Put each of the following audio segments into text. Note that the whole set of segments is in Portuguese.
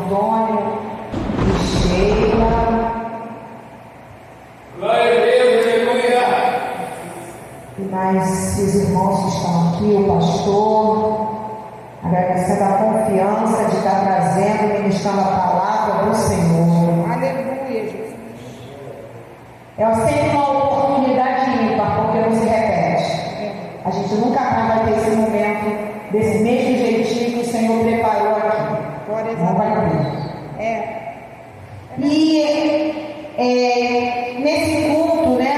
Antônio e Sheila. Glória a Deus, aleluia. E mais os irmãos que estão aqui, o pastor, agradecendo a confiança de estar trazendo e ministrando a palavra do Senhor. Aleluia, Jesus. É sempre uma oportunidade ímpar, porque não se repete. A gente nunca mais vai ter esse momento desse mesmo jeitinho que o Senhor preparou aqui. Não vai ter. E nesse culto, né?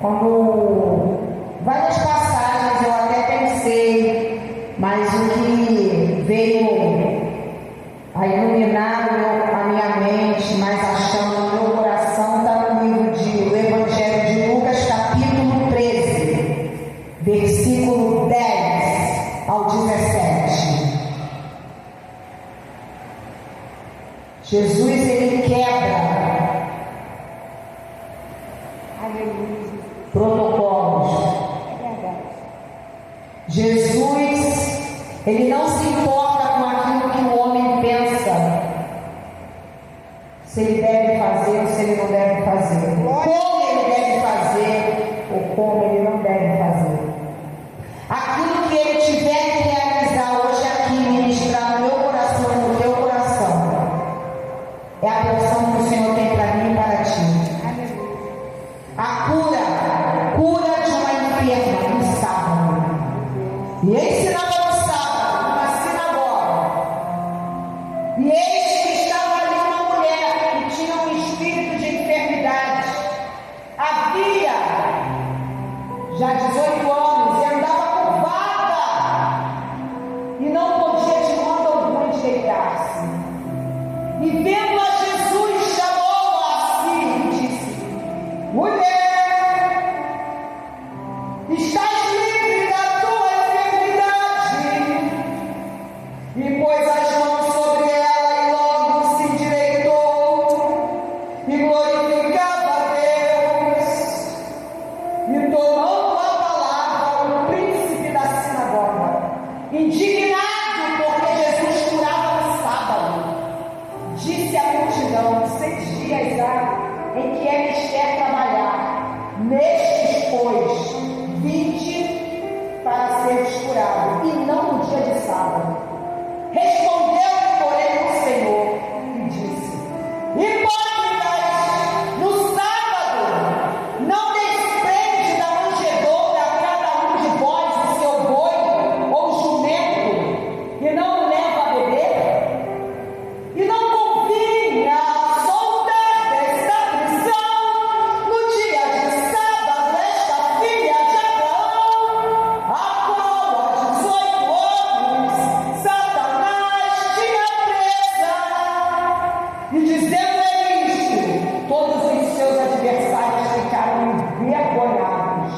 Quando várias passagens eu até pensei, mas o que veio a iluminar a minha mente, mas achando no meu coração, está no livro do Evangelho de Lucas, capítulo 13, versículo 10 ao 17. Jesus, ele quebra protocolos. Jesus, ele não se importa com aquilo que o homem pensa, se ele deve fazer ou se ele não deve fazer, como ele deve fazer ou como ele não deve fazer. Aquilo que ele tiver que realizar hoje aqui, ministrar no meu coração e no teu coração, é a porção que o Senhor tem para mim e para ti. A cura de uma enferma no sábado. E ensinava no sábado, numa sinagoga. E eis que estava ali uma mulher que tinha um espírito de enfermidade. Havia já 18 anos e andava curvada. E não podia de modo algum endireitar-se. E vendo a Jesus, chamou-a a si e disse: mulher, estás livre da tua enfermidade. E pôs as mãos sobre ela e logo se endireitou e glorificava a Deus. E tomando a palavra o príncipe da sinagoga, indignado porque Jesus curava no sábado, disse à multidão: 6 dias há em que é mister trabalhar, nestes, pois, 20 para seres curado, e não no dia de sábado. Respondeu, porém, o Senhor e disse: hipócritas, no sábado não desprende da manjedoura a cada um de vós o seu boi ou jumento, e não o leva a beber? E não convinha soltar desta prisão no dia de sábado esta filha de Abraão, a qual há 18 anos Satanás tinha presa. E dizendo ele isto, todos os seus adversários ficaram envergonhados,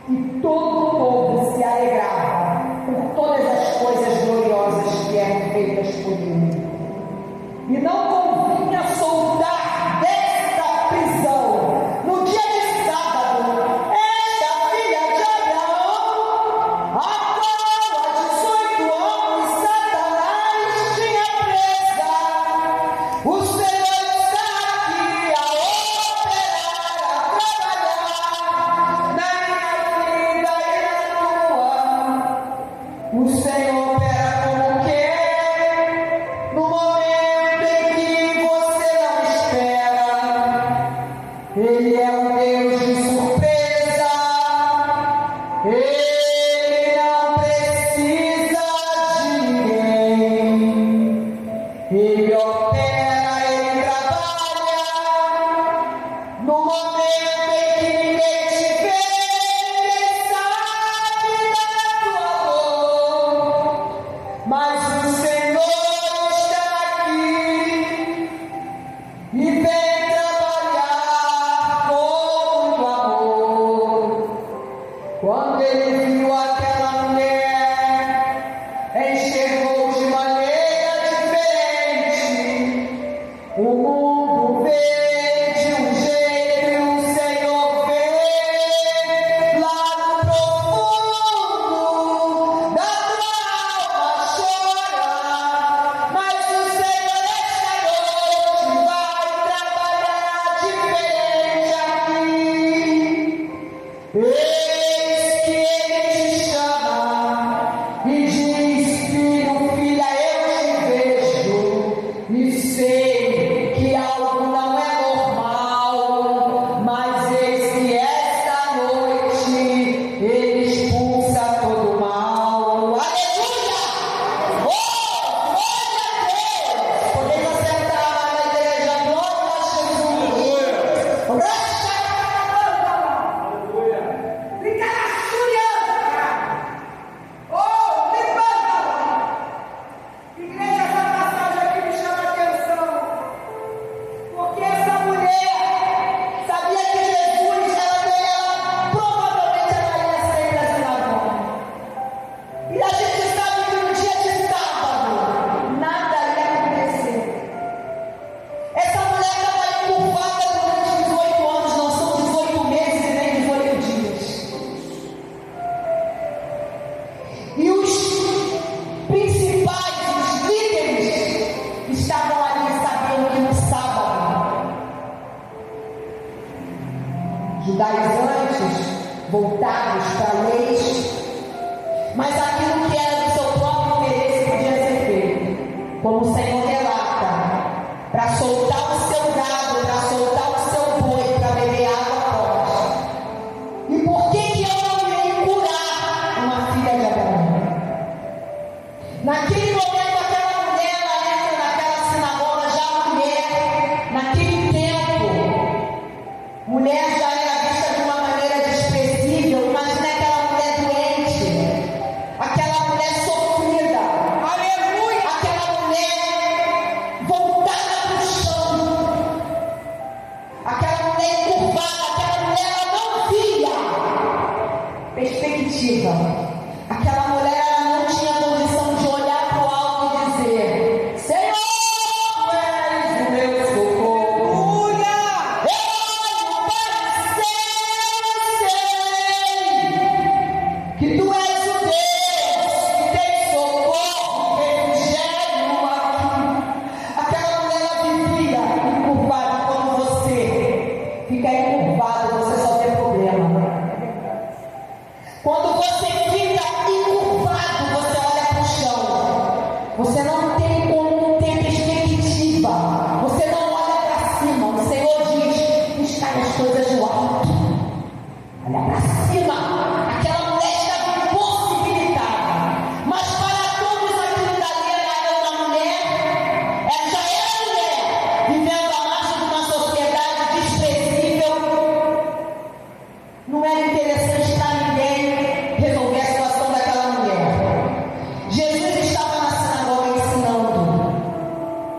e todo o povo se alegrava por todas as coisas gloriosas que eram feitas por ele. E não convinha soltar desta prisão no dia de sábado esta filha de Abraão, a qual há 18 anos Satanás tinha presa. O Senhor está aqui a operar, a trabalhar na minha vida e na tua. O Senhor opera como quer, no momento em que você voltados para leis, mas aquilo que era do seu próprio interesse podia ser feito, como o Senhor relata, para soltar o seu gado, para soltar o seu boi, para beber água pode. E por que eu não irei curar uma filha de Abraão? Naquele momento, aquela mulher, ela entra naquela sinagoga, já mulher, naquele tempo, mulher já era vista de uma maneira desprezível. Imagina aquela mulher doente, aquela mulher sofrida, aleluia, aquela mulher voltada para o chão, aquela mulher encurvada, aquela mulher, ela não via perspectiva, aquela mulher, ela não tinha condição de olhar para o alto e dizer: Senhor, tu és o meu socorro. Que tu és o Deus que tem socorro, refrigério aqui. Aquela mulher, ela vivia encurvada. Quando você fica encurvado, você só tem problema. Quando você fica encurvado, você olha para o chão. Você não tem como ter perspectiva. Você não olha para cima. O Senhor diz: buscar as coisas do alto. Olha para cima. Aquela mulher estava impossibilitada. Mas para todos aquilo dali era uma mulher. Ela já era mulher, vivendo à margem de uma sociedade desprezível. Não era interessante para ninguém resolver a situação daquela mulher. Jesus estava na sinagoga ensinando.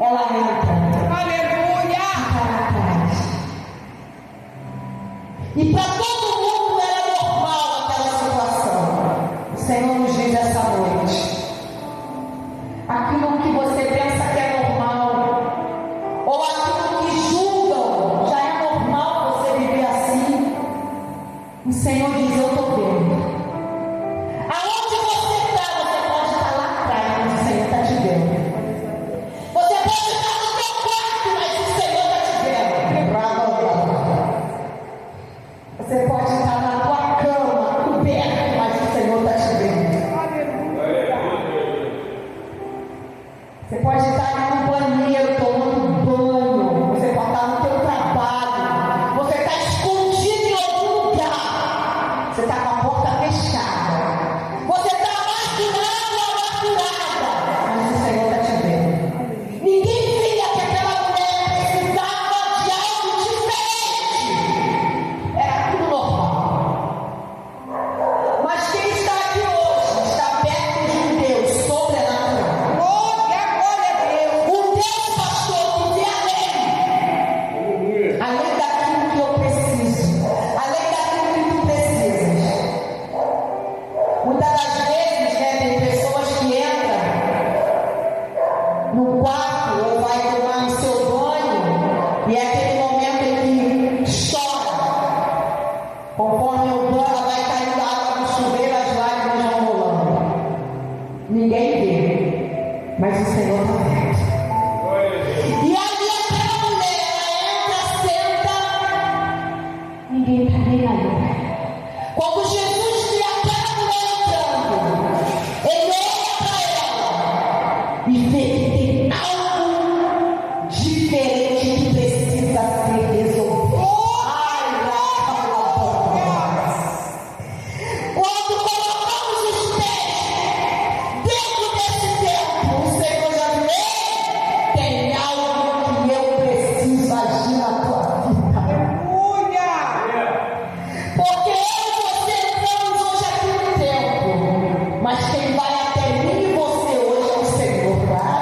Ela entra. Aleluia! Fica lá atrás. E para todo mundo era normal aquela situação. O Senhor nos diz essa noite: aquilo que você pensa que é normal, ou aquilo que julgam, já é normal você viver assim. O Senhor diz: eu estou vendo. Aonde você está, você pode estar lá atrás, mas o Senhor está te vendo. Você pode estar no seu quarto, mas o Senhor está te vendo. Você pode estar na tua cama, coberto, mas o Senhor está te vendo. Você pode estar no banheiro tomando banho. Você pode estar no teu trabalho. Você está escondido em algum lugar. Você está com a porta fechada. Você está amargurado, mas o Senhor está te vendo. Ninguém via que aquela mulher precisava de algo diferente. Era tudo normal. Mas quem está aqui hoje está perto de um Deus sobrenatural. Um Deus, pastor, que vê além daquilo que eu preciso, além daquilo que tu precisas. Muitas das vezes, tem pessoas que entram no quarto ou vai tomar o seu banho e é aquele momento em que chora. Conforme o banho, ela vai caindo a água do chuveiro, as lágrimas vão rolando. Ninguém vê, mas o Senhor está vendo. E ali aquela mulher, ela entra, senta, ninguém está nem aí. Quando Jesus vê aquela mulher entrando, ele olha para ela e vê que tem algo diferente que precisa ser resolvido. Quando colocamos os pés dentro desse tempo, o Senhor já vê, tem algo que eu preciso agir na tua vida. Porque eu e você entramos hoje aqui no tempo, mas quem vai até mim e você hoje é o Senhor. Vai,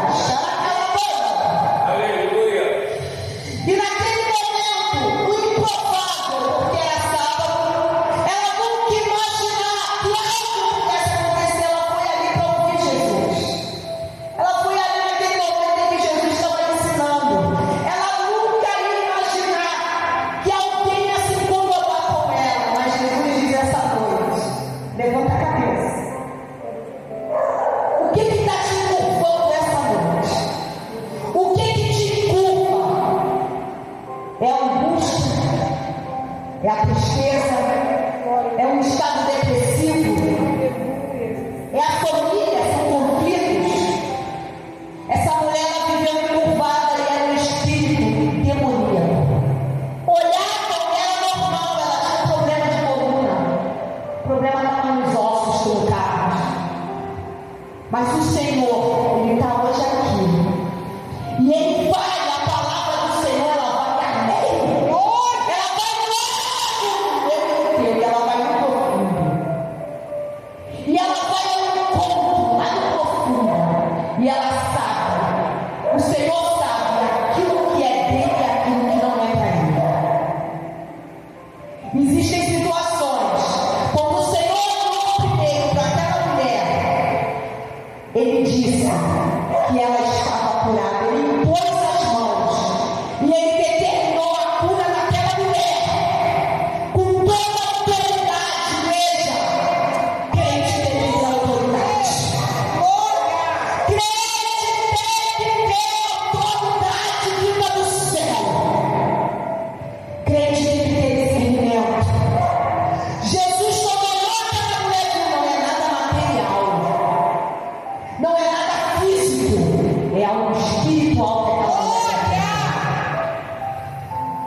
algo espiritual que aquela mulher tem.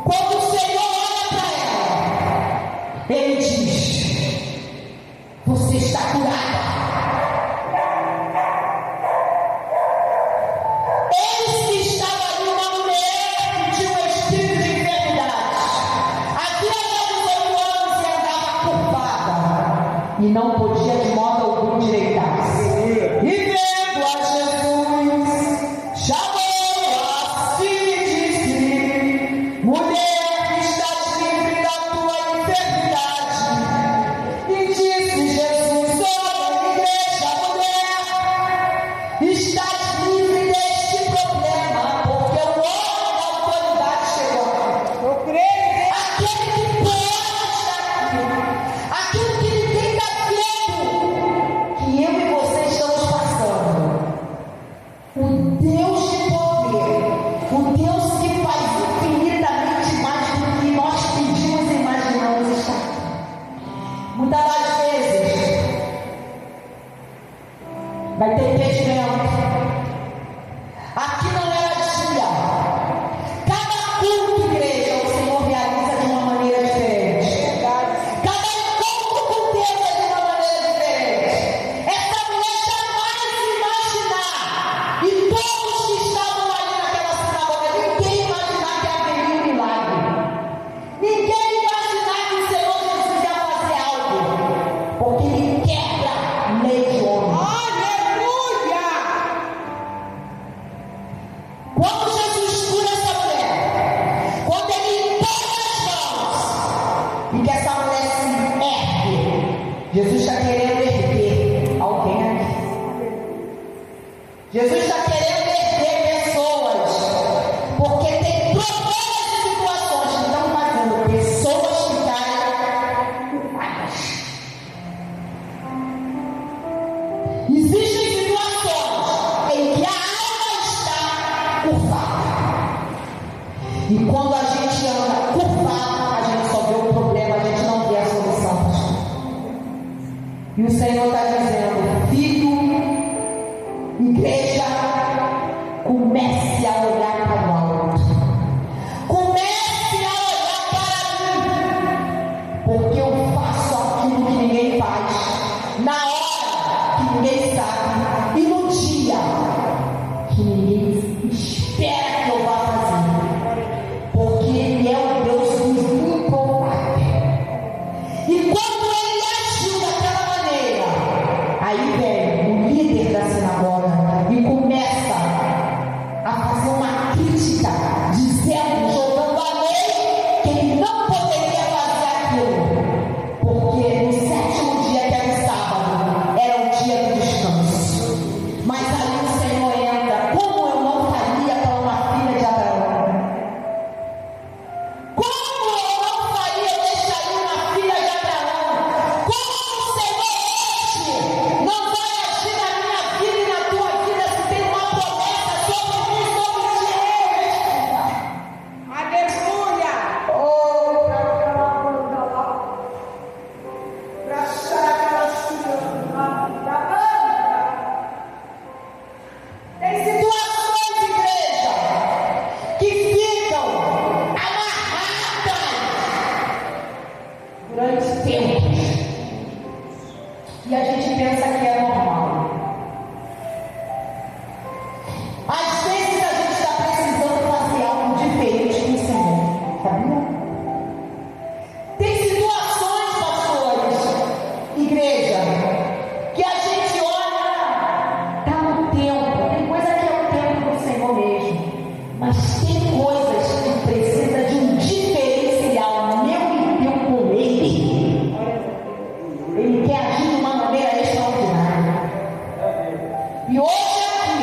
Quando o Senhor olha para ela, Ele diz: você está curada. Eis que estava ali uma mulher que tinha um espírito de enfermidade. Havia 18 anos e andava curvada e não podia de modo algum endireitar-se. E vendo a Jesus, chamou-a assim e disse: mulher, estás livre da tua enfermidade. E disse Jesus: olha, igreja, mulher, estás livre deste problema, porque o homem da autoridade chegou. Eu creio. Aquele que pode estar aqui, aquele que ninguém está vendo, que eu e você estamos passando. O Deus de poder, o Deus que faz infinitamente mais do que nós pedimos e imaginamos está aqui. Muitas das vezes vai ter impedimento. Aqui não era dia. Cada culto, igreja, o Senhor realiza de uma maneira diferente. Cada encontro com Deus é de uma maneira diferente. Essa mulher jamais imaginar, e todos que estavam ali naquela sinagoga, ninguém imaginar que haveria um milagre. Ninguém imaginar que o Senhor Jesus ia fazer algo, porque Ele quebra a lei de homem. Aleluia! Quando Jesus cura essa mulher, quando Ele impõe as mãos e que essa mulher se ergue, Jesus está querendo erguer alguém aqui. Jesus está querendo erguer pessoas, porque tem problemas e situações que estão fazendo pessoas ficarem curvadas. Existem situações em que a alma está curvada. E quando a gente anda curvado, a gente só vê o problema, a gente não vê a solução. E o Senhor está dizendo: filho, igreja, comece a olhar para o alto. Comece a olhar para mim, porque eu faço aquilo que ninguém faz, na hora que ninguém sabe, e no dia que ninguém espera que eu vá fazer, porque Ele é o Deus do improvável. E quando Ele agiu daquela maneira, aí vem o líder da sinagoga e começa a fazer uma crítica, dizendo, jogando a lei, que ele não poderia fazer aquilo, porque no sétimo dia, que era o sábado, era o dia do descanso. Mas aí o Senhor entra: como eu não faria para uma filha de Abraão? Como eu não faria, deixaria uma filha de Abraão? Como o Senhor hoje não vai agir na minha vida e na tua vida se tem uma promessa sobre mim, sobre ti? Aleluia! Oh, tem situações, igreja, que ficam amarradas durante tempos. E a gente pensa que é normal. Às vezes a gente está precisando fazer algo diferente com o Senhor, sabia? Tem situações, pastores, igreja, que a gente olha, está no tempo. Tem coisa que é o tempo do Senhor mesmo, mas tem coisas que precisa de um diferencial meu e teu com Ele. Ele quer agir de uma maneira extraordinária. E hoje aqui,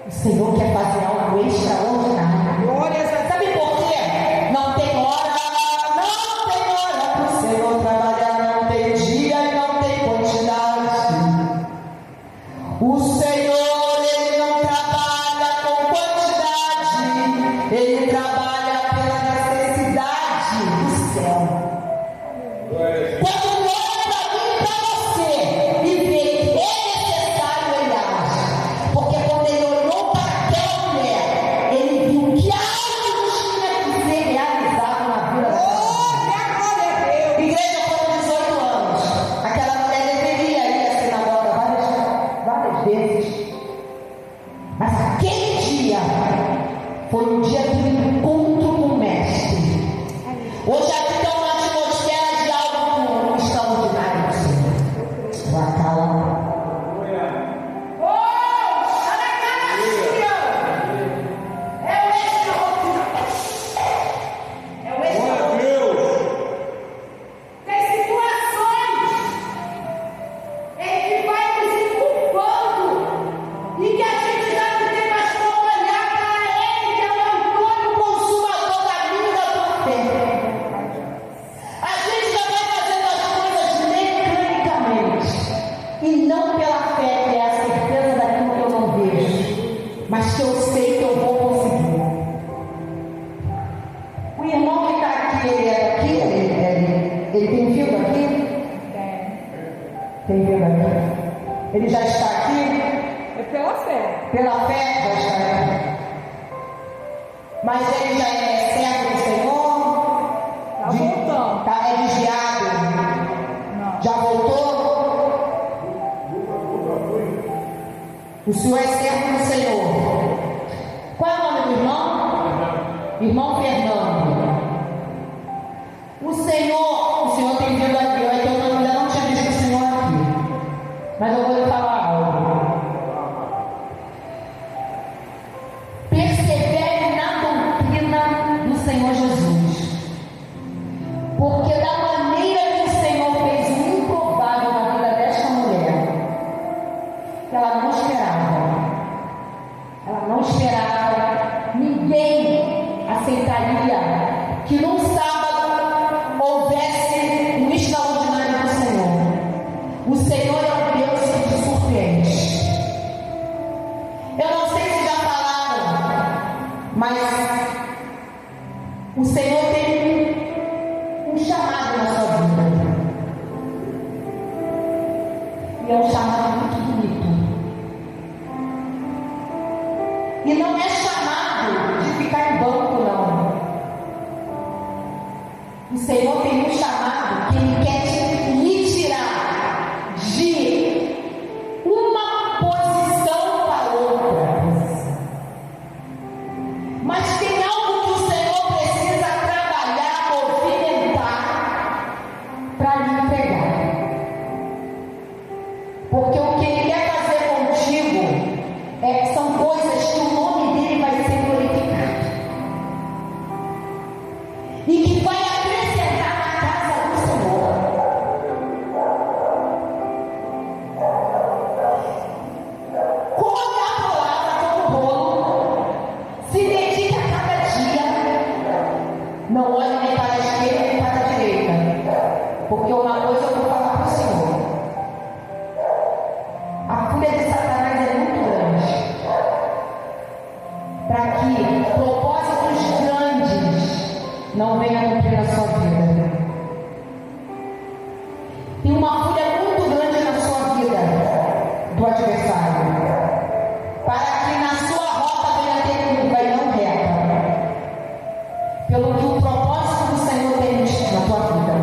o Senhor quer fazer algo extraordinário. Glórias a Sabe por quê? Não tem hora para o Senhor trabalhar, não tem dia e não tem quantidade. O Senhor, Ele não trabalha com quantidade, Ele trabalha pela necessidade do céu. Quando olha para mim e para você e vê que é necessário, Ele age. mas que eu sei que eu vou conseguir. O irmão que está aqui, ele é daqui? Ele tem vindo aqui? Tem vindo aqui? Ele já está aqui? É pela fé. Pela fé já está aqui. Mas ele já é servo do Senhor? Está voltando. É vigiado? Não. Já voltou? O senhor é servo do Senhor. Qual é o nome do irmão? Irmão Fernando. O senhor tem vindo aqui. Eu ainda não tinha visto o senhor aqui. Mas eu vou lhe falar algo. Persevere na doutrina do Senhor Jesus. Porque da maneira que o Senhor fez o improvável na vida desta mulher, ela não esperava. Ela não esperava. Ninguém aceitaria que num sábado houvesse um extraordinário do Senhor. O Senhor é o Deus que te surpreende. Eu não sei se já falaram, mas o Senhor tem um chamado na sua vida. E é um chamado muito bonito. E não é chamado de ficar em banco, não. O Senhor tem um chamado que Ele quer lhe tirar de uma posição para outra. Mas tem algo que o Senhor precisa trabalhar, movimentar para lhe entregar. Porque o que Ele quer fazer contigo são coisas que o nome dele vai ser glorificado. E que vai acrescentar na casa do Senhor. Come a palavra como bolo. Se dedica a cada dia. Não olhe nem para a esquerda nem para a direita. Porque uma coisa eu vou falar para o Senhor. A fúria de Satanás é muito grande. Para que propósitos grandes não venham a cumprir na sua vida. Tem uma fúria muito grande na sua vida do adversário. Para que na sua rota venha ter curva e não reta. Pelo que o propósito do Senhor tem na tua vida.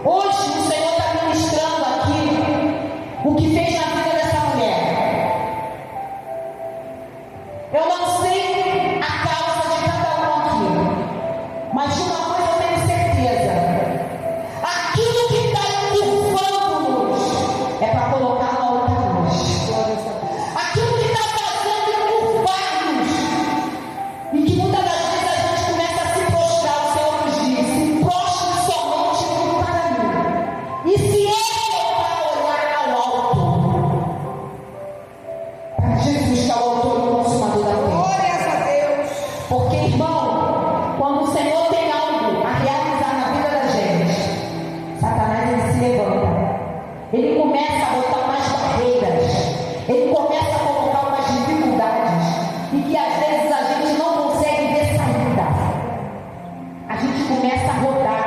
Hoje o Senhor está ministrando aqui o que fez na vida dessa mulher. Eu não sei a causa de cada um aqui, mas de uma coisa eu tenho certeza: aquilo que está encurvando-nos é para colocar na outra luz. Aquilo que está fazendo encurvar-nos e que muitas das vezes a gente começa a se prostrar, o Senhor nos diz: se prostre somente para mim. E se eu para olhar ao alto, para Jesus, que é o autor e consumador da fé. Glórias a Deus. Porque, irmão, quando o Senhor tem algo a realizar na vida da gente, Satanás ele se levanta. Ele começa a botar umas barreiras. Ele começa a colocar umas dificuldades. E que às vezes a gente não consegue ver saída. A gente começa a rodar.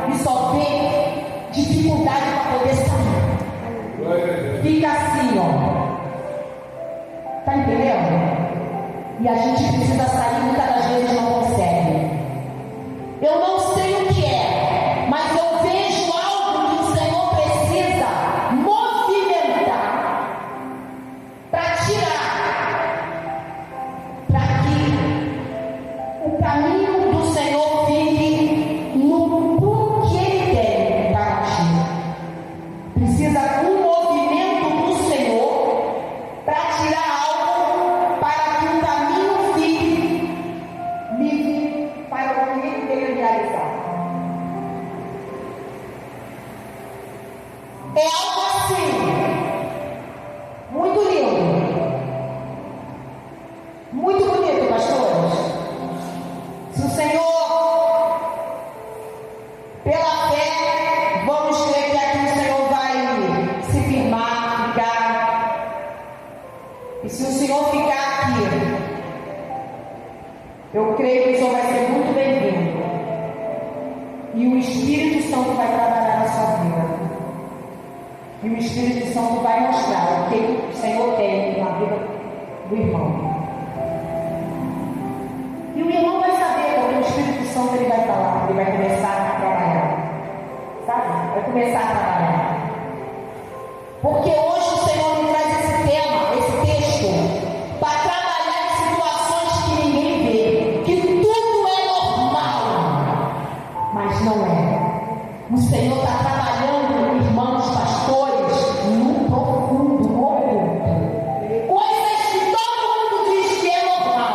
E só vê dificuldade para poder sair. Fica assim, ó. Tá entendendo? E a gente precisa sair, muitas das vezes não consegue. Eu não sei o que é, mas eu vejo algo que o Senhor precisa movimentar para tirar, para que o caminho do Senhor fique no rumo que Ele tem para ti. Precisa um movimento do Senhor para tirar algo, para que o caminho fique E se o Senhor ficar aqui, eu creio que o Senhor vai ser muito bem-vindo. E o Espírito Santo vai trabalhar na sua vida. E o Espírito Santo vai mostrar o que o Senhor tem na vida do irmão. E o irmão vai saber, porque o Espírito Santo ele vai falar, ele vai começar a trabalhar. Sabe? Vai começar a trabalhar. Porque hoje o Senhor me traz esse tema, esse texto, para trabalhar em situações que ninguém vê, que tudo é normal, mas não é. O Senhor está trabalhando, irmãos, pastores, no profundo, no oculto. Coisas que todo mundo diz que é normal,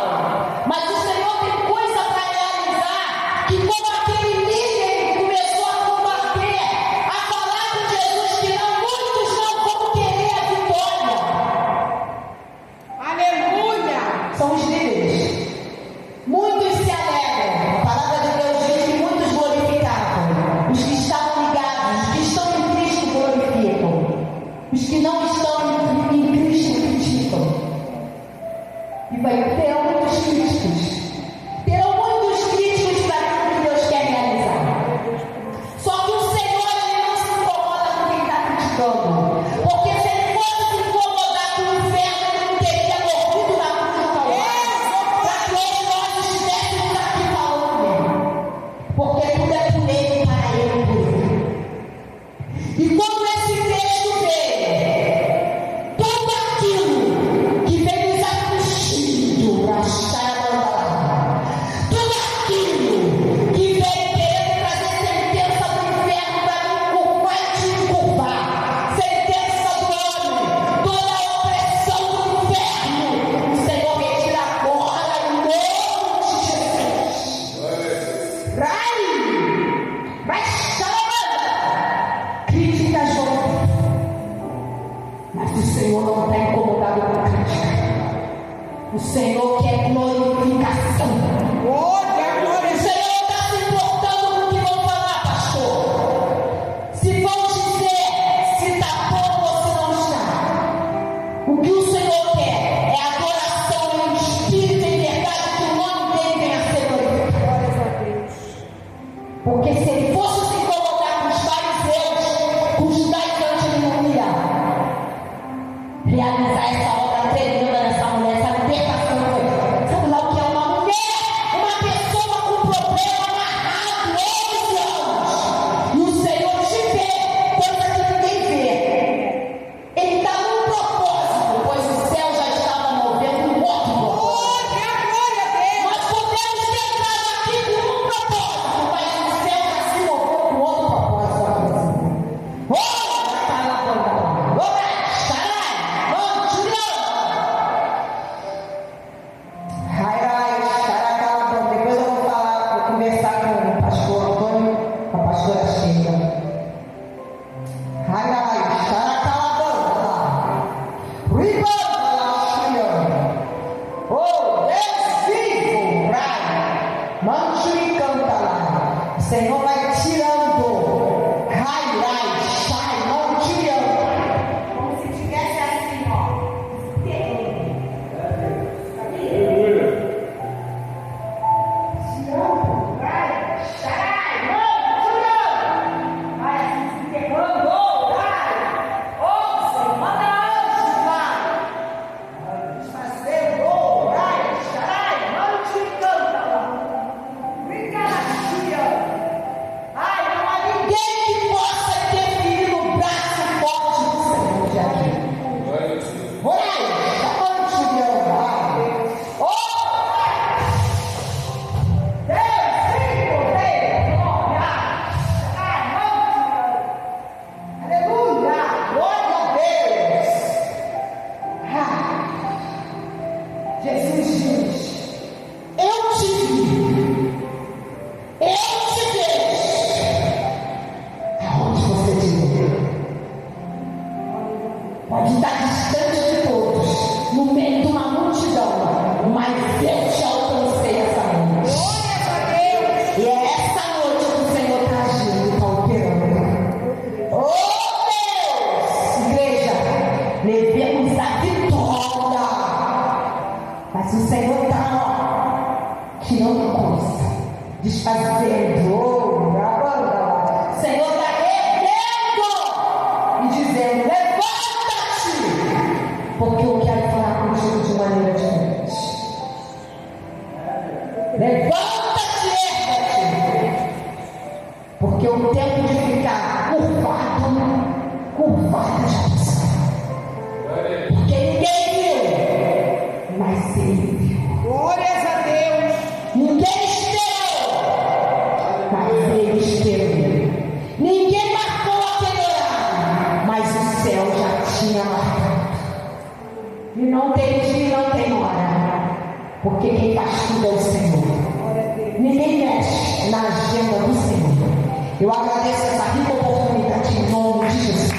mas o Senhor tem coisa para realizar, que como aquele líder começou a combater, a falar com Jesus, que não, muitos não vão querer a vitória. Aleluia! São os líderes. Muitos se alegram. A palavra de Deus diz que muitos glorificavam. Os que estavam ligados, os que estão em Cristo glorificam. Os que não estão em Cristo criticam. E terão muitos críticos. Terão muitos críticos para aquilo que Deus quer realizar. Só que o Senhor ele não se incomoda com quem está criticando. Porque se ele fosse se incomodar com o inferno, ele não teria morrido na cruz do Calvário. Para que hoje nós estivéssemos aqui falando dele. Porque tudo é por ele, para ele, por ele. E quando esse texto veio, tudo aquilo que vem nos afligindo para estar abandonado, tudo aquilo que vem querendo trazer sentença do inferno para me encurvar e te encurvar, sentença do homem, toda a opressão do inferno, o Senhor retira agora em nome de Jesus. Vai chamando. Críticas vão vir, mas o Senhor não está incomodado com crítica. O Senhor quer glorificação. Glória, glória! O Senhor não está se importando com o que vão falar, pastor. Se vão dizer se está bom ou se não está. O que o Senhor quer é adoração em espírito e em verdade, que o nome dele venha a ser glorificado. Glórias a Deus. Porque se ele fosse se incomodar com os fariseus, com os judaizantes, ele não ia realizar essa obra tremenda nessa mulher, essa libertação. Sabe lá o que é uma mulher? Uma pessoa com problema amarrado 11 anos. E o Senhor te vê, coisa que ninguém vê. Ele está num propósito, pois o céu já estava movendo um outro propósito. Glória a Deus! Nós podemos ter entrado aqui com um propósito, mas o céu já se moveu com outro propósito. Depois eu vou falar, vou conversar com o pastor Antônio, com a pastora Sheila. O Senhor vai tirando. Não tirando. Como se tivesse assim, ó. Tirando. Vai assim se enterrando. Senhor, manda anjos lá. Desfazendo. Não te canta lá. Ai, não há ninguém que possa interferir no braço forte do Senhor de aqui. Orai, chamando de Deus, Deus, Filho, Rei, glória. Aleluia, glória a Deus. Jesus diz: eu te vi. Eu te vejo. Aonde você estiver. Pode estar distante de todos, no meio de uma multidão, mas eu te alcancei essa noite. Glórias a Deus! E é essa noite que o Senhor está agindo, está operando. Oh Deus! Igreja, levemos a vitória. Mas o Senhor está tirando coisa, desfazendo. O Senhor está erguendo e dizendo: levanta-te, porque eu quero falar contigo de maneira diferente. Levanta-te, erga-te, porque o tempo de ficar curvado já passou. Porque ninguém viu, mas ele viu. Glórias a Deus. Ninguém esperou, mas ele esperou. Ninguém marcou aquele horário, mas o céu já tinha marcado. E não tem dia e não tem hora, porque quem faz tudo é o Senhor. Ninguém mexe na agenda do Senhor. Eu agradeço essa rica oportunidade em nome de Jesus.